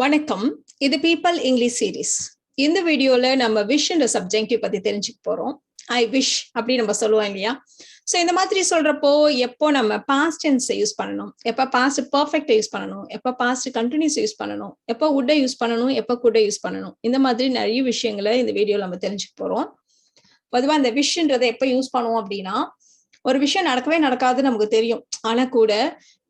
வணக்கம். இது people English series. இந்த வீடியோல நம்ம விஷ் என்ற சப்ஜெக்டிவ் பத்தி தெரிஞ்சுக்க போறோம். ஐ விஷ் அப்படி நம்ம சொல்லுவோம் இல்லையா? ஸோ இந்த மாதிரி சொல்றப்போ எப்போ நம்ம பாஸ்ட் டென்ஸ் யூஸ் பண்ணணும், எப்போ பாஸ்ட் பர்ஃபெக்ட் யூஸ் பண்ணணும், எப்போ பாஸ்ட் கண்டினியூஸ் யூஸ் பண்ணணும், எப்போ வுட்டை யூஸ் பண்ணணும், எப்போ குட்டை யூஸ் பண்ணணும், இந்த மாதிரி நிறைய விஷயங்களை இந்த வீடியோல நம்ம தெரிஞ்சுக்க போறோம். பொதுவா இந்த விஷன்றதை எப்போ யூஸ் பண்ணுவோம் அப்படின்னா, ஒரு விஷயம் நடக்கவே நடக்காதுன்னு நமக்கு தெரியும். ஆனா கூட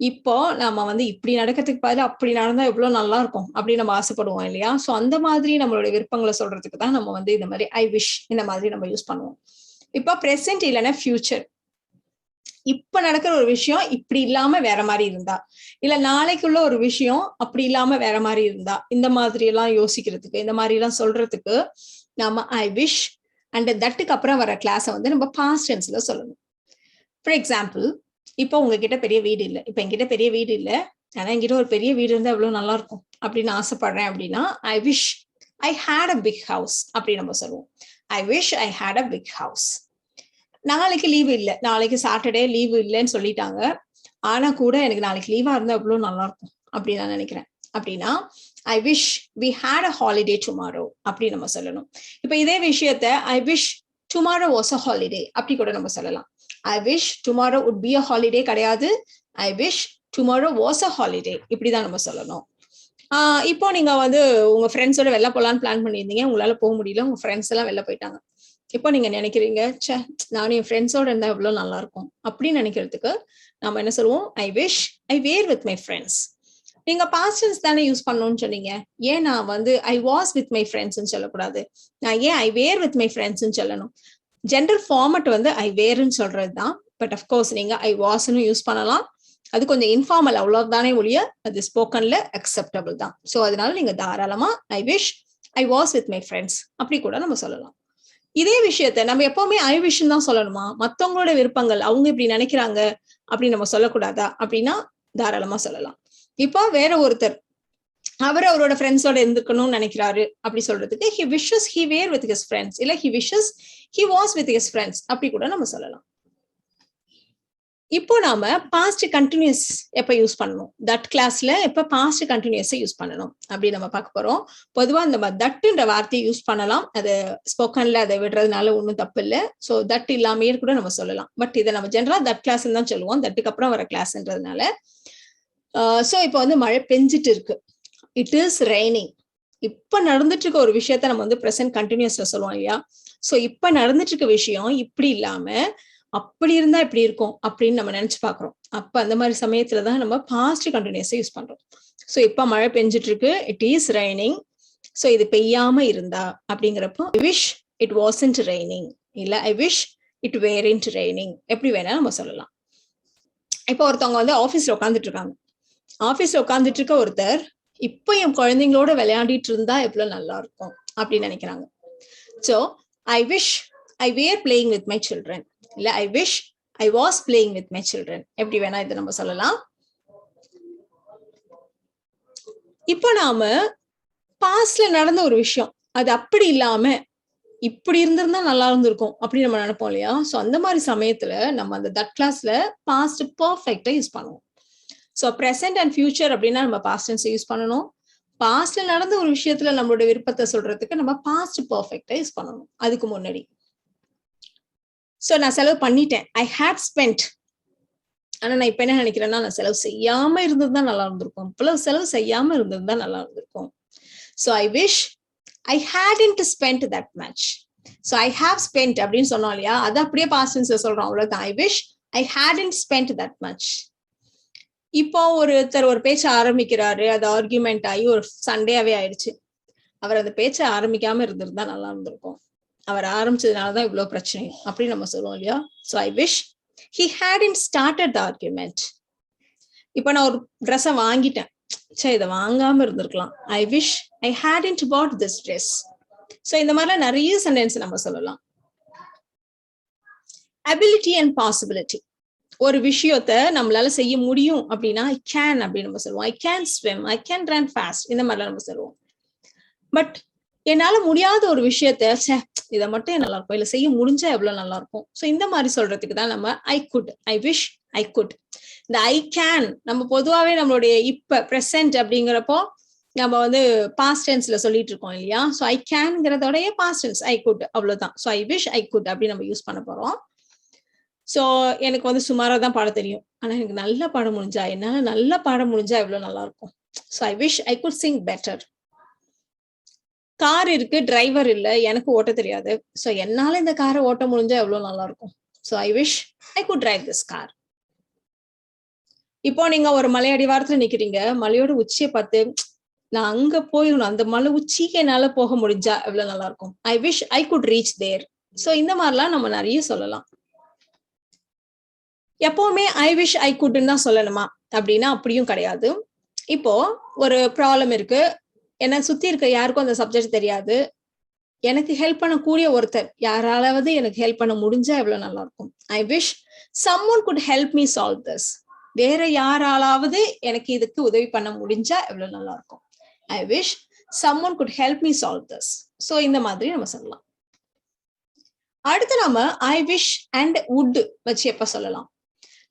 இப்போ நம்ம இப்படி நடக்கிறதுக்கு பதிலா அப்படி நடந்தா எவ்வளவு நல்லா இருக்கும் அப்படின்னு நம்ம ஆசைப்படுவோம் இல்லையா? சோ அந்த மாதிரி நம்மளுடைய விருப்பங்களை சொல்றதுக்கு தான் நம்ம இந்த மாதிரி ஐ விஷ் இந்த மாதிரி நம்ம யூஸ் பண்ணுவோம். இப்போ பிரசன்ட் இல்லைன்னா ஃபியூச்சர். இப்ப நடக்கிற ஒரு விஷயம் இப்படி இல்லாம வேற மாதிரி இருந்தா, இல்ல நாளைக்குள்ள ஒரு விஷயம் அப்படி இல்லாம வேற மாதிரி இருந்தா, இந்த மாதிரி எல்லாம் யோசிக்கிறதுக்கு, இந்த மாதிரி எல்லாம் சொல்றதுக்கு நாம ஐ விஷ் அண்ட் தட்டுக்கு அப்புறம் வர கிளாஸை நம்ம பாஸ்ட் டென்ஸ்ல சொல்லணும். ஃபார் எக்ஸாம்பிள், இப்போ உங்ககிட்ட பெரிய வீடு இல்லை, இப்ப என்கிட்ட பெரிய வீடு இல்லை, ஆனா என்கிட்ட ஒரு பெரிய வீடு இருந்தா எவ்வளவு நல்லா இருக்கும் அப்படின்னு ஆசைப்படுறேன் அப்படின்னா I wish I had a big house அப்படின்னு நம்ம சொல்லுவோம். I wish I had a big house. நாளைக்கு லீவு இல்லை, நாளைக்கு சாட்டர்டே லீவு இல்லைன்னு சொல்லிட்டாங்க, ஆனா கூட எனக்கு நாளைக்கு லீவா இருந்தா எவ்வளவு நல்லா இருக்கும் அப்படின்னு நான் நினைக்கிறேன். அப்படின்னா I wish we had a holiday tomorrow அப்படின்னு நம்ம சொல்லணும். இப்ப இதே விஷயத்த I wish tomorrow was a holiday அப்படி கூட நம்ம சொல்லலாம். I wish tomorrow would be a holiday கிடையாது. I wish tomorrow was a holiday. இப்படிதான் நம்ம சொல்லணும். இப்போ நீங்க உங்க ஃப்ரெண்ட்ஸோட வெளில போலான்னு பிளான் பண்ணியிருந்தீங்க, உங்களால போக முடியல, உங்க ஃப்ரெண்ட்ஸ் எல்லாம் வெளில போயிட்டாங்க. இப்போ நீங்க நினைக்கிறீங்க, சே நானும் என் ஃப்ரெண்ட்ஸோட இருந்தா எவ்வளவு நல்லா இருக்கும் அப்படின்னு நினைக்கிறதுக்கு நம்ம என்ன சொல்லுவோம், I wish I were with my friends. நீங்க பாஸ்ட் டென்ஸ் தானே யூஸ் பண்ணணும்னு சொன்னீங்க, ஏன் நான் ஐ வாஸ் வித் மை ஃப்ரெண்ட்ஸ்ன்னு சொல்லக்கூடாது, நான் ஏன் ஐ வேர் வித் மை ஃப்ரெண்ட்ஸ்ன்னு சொல்லணும்? ஜென்ரல் ஃபார்மட் ஐ வேர்ன்னு சொல்றதுதான். பட் அஃப்கோர்ஸ் நீங்க ஐ வாஸ்ன்னு யூஸ் பண்ணலாம். அது கொஞ்சம் இன்ஃபார்மல், அவ்வளவுதானே ஒழிய அது ஸ்போக்கன்ல அக்செப்டபிள் தான். ஸோ அதனால நீங்க தாராளமா ஐ wish I was with my friends அப்படி கூட நம்ம சொல்லலாம். இதே விஷயத்த நம்ம எப்பவுமே ஐ விஷ் தான் சொல்லணுமா? மத்தவங்களோட விருப்பங்கள், அவங்க இப்படி நினைக்கிறாங்க அப்படி நம்ம சொல்லக்கூடாதா அப்படின்னா தாராளமா சொல்லலாம். இப்போ வேற ஒருத்தர் அவரோட ஃப்ரெண்ட்ஸோட இருந்துக்கணும்னு நினைக்கிறாரு அப்படி சொல்றதுக்கு he wishes he were with his friends, இல்ல he wishes he was with his friends அப்படி கூட நம்ம சொல்லலாம். இப்போ நாம பாஸ்ட் கண்டினியூஸ் எப்ப யூஸ் பண்ணணும், தட் கிளாஸ்ல எப்ப பாஸ்ட் கண்டினியூஸ் யூஸ் பண்ணணும் அப்படி நம்ம பார்க்க போறோம். பொதுவா நம்ம தட்டுன்ற வார்த்தையை யூஸ் பண்ணலாம், அது ஸ்போக்கன்ல அதை விடுறதுனால ஒன்றும் தப்பு இல்லை. ஸோ தட் இல்லாமையே கூட நம்ம சொல்லலாம். பட் இதை நம்ம ஜென்ரலா தட் கிளாஸ் தான் சொல்லுவோம், தட்டுக்கு அப்புறம் வர கிளாஸ்ன்றதுனால. ஸோ இப்போ மழை பெஞ்சிட்டு இருக்கு, இட் இஸ் ரெய்னிங். இப்ப நடந்துட்டு இருக்க ஒரு விஷயத்த நம்ம பிரசன்ட் கண்டினியூஸ்ல சொல்லுவோம் இல்லையா? சோ இப்ப நடந்துட்டு இருக்க விஷயம் இப்படி இல்லாம அப்படி இருந்தா எப்படி இருக்கும் அப்படின்னு நம்ம நினைச்சு பாக்குறோம். அப்ப அந்த மாதிரி சமயத்துலதான் நம்ம பாஸ்ட் கண்டினியூஸ் யூஸ் பண்றோம். சோ இப்ப மழை பெஞ்சிட்டு இருக்கு, இட் இஸ் ரெய்னிங். சோ இது பெய்யாம இருந்தா அப்படிங்கிறப்போ I wish it wasn't raining, இல்ல ஐ விஷ் இட் வேரன்ட் ரெய்னிங், எப்படி வேணா நம்ம சொல்லலாம். இப்போ ஒருத்தவங்க ஆபீஸ்ல உட்காந்துட்டு இருக்காங்க. ஆபீஸ்ல உட்காந்துட்டு இருக்க ஒருத்தர் இப்போ என் குழந்தைங்களோட விளையாடிட்டு இருந்தா எவ்வளவு நல்லா இருக்கும் அப்படின்னு நினைக்கிறாங்க. So I wish I were playing with my children, இல்ல I wish I was playing with my children, எப்படி வேணா இதை நம்ம சொல்லலாம். இப்போ நாம பாஸ்ட்ல நடந்த ஒரு விஷயம் அது அப்படி இல்லாம இப்படி இருந்திருந்தா நல்லா இருந்திருக்கும் அப்படின்னு நம்ம நினைப்போம் இல்லையா? சோ அந்த மாதிரி சமயத்துல நம்ம அந்த தட் கிளாஸ்ல பாஸ்ட் பர்ஃபெக்டா யூஸ் பண்ணுவோம். ஸோ ப்ரெசென்ட் அண்ட் ஃபியூச்சர் அப்படின்னா நம்ம பாஸ்ட் டென்ஸ் யூஸ் பண்ணணும். பாஸ்ட்ல நடந்த ஒரு விஷயத்துல நம்மளோட விருப்பத்தை சொல்றதுக்கு நம்ம பாஸ்ட் பர்ஃபெக்டா யூஸ் பண்ணணும் அதுக்கு முன்னாடி. ஸோ நான் செலவு பண்ணிட்டேன், ஐ ஹேட் ஸ்பெண்ட். ஆனா நான் இப்ப என்ன நினைக்கிறேன்னா, நான் செலவு செய்யாம இருந்ததுதான் நல்லா இருந்திருக்கும், இவ்வளவு செலவு செய்யாம இருந்ததுதான் நல்லா இருந்திருக்கும். So I wish I hadn't spend that much. So I have spend அப்படின்னு சொன்னோம் இல்லையா, அது அப்படியே பாஸ்ட் டென்ஸ்ல சொல்றோம், அவ்வளவுதான். ஐ wish I hadn't spend that much. இப்போ ஒருத்தர் ஒரு பேச்ச ஆரம்பிக்கிறாரு, அது ஆர்கியூமெண்ட் ஆகி ஒரு சண்டையாவே ஆயிடுச்சு. அவர் அந்த பேச்சை ஆரம்பிக்காம இருந்திருந்தா நல்லா இருந்திருக்கும், அவர் ஆரம்பிச்சதுனாலதான் இவ்வளவு பிரச்சனை அப்படின்னு நம்ம சொல்லுவோம் இல்லையா? So I wish he hadn't started the argument. இப்போ நான் ஒரு ட்ரெஸ்ஸை வாங்கிட்டேன், சரி இதை வாங்காம இருந்திருக்கலாம், ஐ wish I hadn't bought this dress. So இந்த மாதிரிலாம் நிறைய சென்டென்ஸ் நம்ம சொல்லலாம். ability and possibility. ஒரு விஷயத்த நம்மளால செய்ய முடியும் அப்படின்னா ஐ கேன் அப்படின்னு நம்ம சொல்லுவோம். I can swim, I can run fast, இந்த மாதிரிலாம் நம்ம சொல்லுவோம். பட் என்னால முடியாத ஒரு விஷயத்த இதை மட்டும் நல்லா இருக்கும், இல்ல செய்ய முடிஞ்சா எவ்வளவு நல்லா இருக்கும். சோ இந்த மாதிரி சொல்றதுக்கு தான் நம்ம I could, I wish I good. இந்த ஐ கேன் நம்ம பொதுவாவே நம்மளுடைய இப்ப பிரசன்ட் அப்படிங்கிறப்போ நம்ம வந்து பாஸ்ட் டென்ஸ்ல சொல்லிட்டு இருக்கோம் இல்லையா? ஸோ ஐ கேன்ங்கிறதோடைய பாஸ்ட் டென்ஸ் ஐ குட் அவ்வளவுதான். So I wish I could அப்படி நம்ம யூஸ் பண்ண போறோம். ஸோ எனக்கு வந்து சுமாரா தான் பாட தெரியும். ஆனா எனக்கு நல்லா பாட முடிஞ்சா, என்னால நல்லா பாட முடிஞ்சா எவ்வளவு நல்லா இருக்கும். So I wish I good Singh better. Car இருக்கு, டிரைவர் இல்ல, எனக்கு ஓட்ட தெரியாது. ஸோ என்னால இந்த காரை ஓட்ட முடிஞ்சா எவ்வளவு நல்லா இருக்கும். So I wish I good drive this car. இப்போ நீங்க ஒரு மலை அடிவாரத்துல நிக்கிறீங்க, மலையோட உச்சியை பார்த்து நான் அங்க போயிடணும், அந்த மலை உச்சிக்கு என்னால போக முடிஞ்சா எவ்வளவு நல்லா இருக்கும். I wish I could reach there. So இந்த மாதிரிலாம் நம்ம நிறைய சொல்லலாம். எப்பவுமே ஐ விஷ் ஐ குட்ன்னு தான் சொல்லணுமா அப்படின்னா அப்படியும் கிடையாது. இப்போ ஒரு ப்ராப்ளம் இருக்கு, என்ன சுத்தி இருக்க யாருக்கும் அந்த சப்ஜெக்ட் தெரியாது, எனக்கு ஹெல்ப் பண்ணக்கூடிய ஒருத்தர் யாராலாவது எனக்கு ஹெல்ப் பண்ண முடிஞ்சா எவ்வளவு நல்லா இருக்கும். I wish someone could help me solve this. வேற யாராலாவது எனக்கு இதுக்கு உதவி பண்ண முடிஞ்சா எவ்வளவு நல்லா இருக்கும். I wish someone could help me solve this. So இந்த மாதிரி நம்ம சொல்லலாம். அடுத்து நம்ம ஐ விஷ் அண்ட் would வச்சு எப்ப சொல்லலாம்.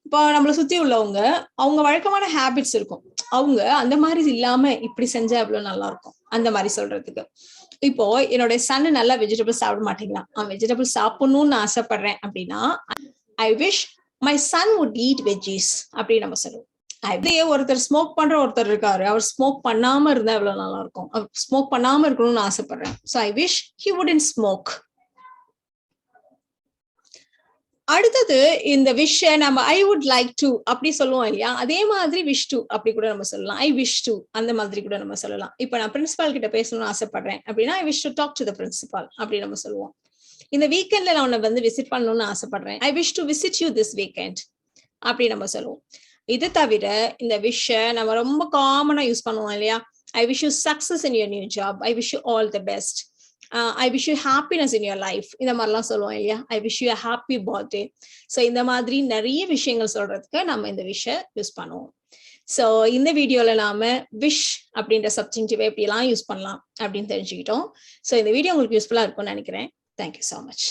இப்போ நம்மளை சுத்தி உள்ளவங்க அவங்க வழக்கமான ஹேபிட்ஸ் இருக்கும், அவங்க அந்த மாதிரி இல்லாம இப்படி செஞ்சா எவ்வளவு நல்லா இருக்கும் அந்த மாதிரி சொல்றதுக்கு. இப்போ என்னுடைய சன் நல்லா வெஜிடபிள் சாப்பிட மாட்டேங்கிறான், அவன் வெஜிடபிள் சாப்பிடணும்னு ஆசைப்படுறேன் அப்படின்னா I wish my son would eat veggies அப்படின்னு நம்ம சொல்லுவோம். அப்படியே ஒருத்தர் ஸ்மோக் பண்ற ஒருத்தர் இருக்காரு, அவர் ஸ்மோக் பண்ணாம இருந்தா எவ்வளவு நல்லா இருக்கும், அவர் ஸ்மோக் பண்ணாம இருக்கணும்னு ஆசைப்படுறேன். So I wish he wouldn't smoke. அடுத்தது இந்த விஷ் நம்ம ஐ வுட் லைக் டு அப்படி சொல்லுவோம் இல்லையா, அதே மாதிரி விஷ் டு அப்படி கூட நம்ம சொல்லலாம். ஐ விஷ் டு அந்த மாதிரி கூட நம்ம சொல்லலாம். இப்ப நான் பிரின்சிபால் கிட்ட பேசணும்னு ஆசைப்படுறேன் அப்படின்னா I wish to talk to the principal அப்படி நம்ம சொல்லுவோம். இந்த வீக்கெண்ட்ல நான் உன்னை வந்து விசிட் பண்ணணும்னு ஆசைப்படுறேன், ஐ wish to visit you this weekend அப்படி நம்ம சொல்லுவோம். இது தவிர இந்த விஷ நம்ம ரொம்ப காமனா யூஸ் பண்ணுவோம் இல்லையா, I wish you success in your new job, I wish you all the best, I wish you happiness in your life, இந்த மாதிரிலாம் சொல்லுவோம் இல்லையா, I wish you happy birthday. So இந்த மாதிரி நிறைய விஷயங்கள் சொல்றதுக்கு நம்ம இந்த விஷ யூஸ் பண்ணுவோம். ஸோ இந்த வீடியோல நாம விஷ் அப்படின்ற சப்ஜெக்டிவ் எப்படி எல்லாம் யூஸ் பண்ணலாம் அப்படின்னு தெரிஞ்சுக்கிட்டோம். ஸோ இந்த வீடியோ உங்களுக்கு யூஸ்ஃபுல்லா இருக்கும்னு நினைக்கிறேன். Thank you so much.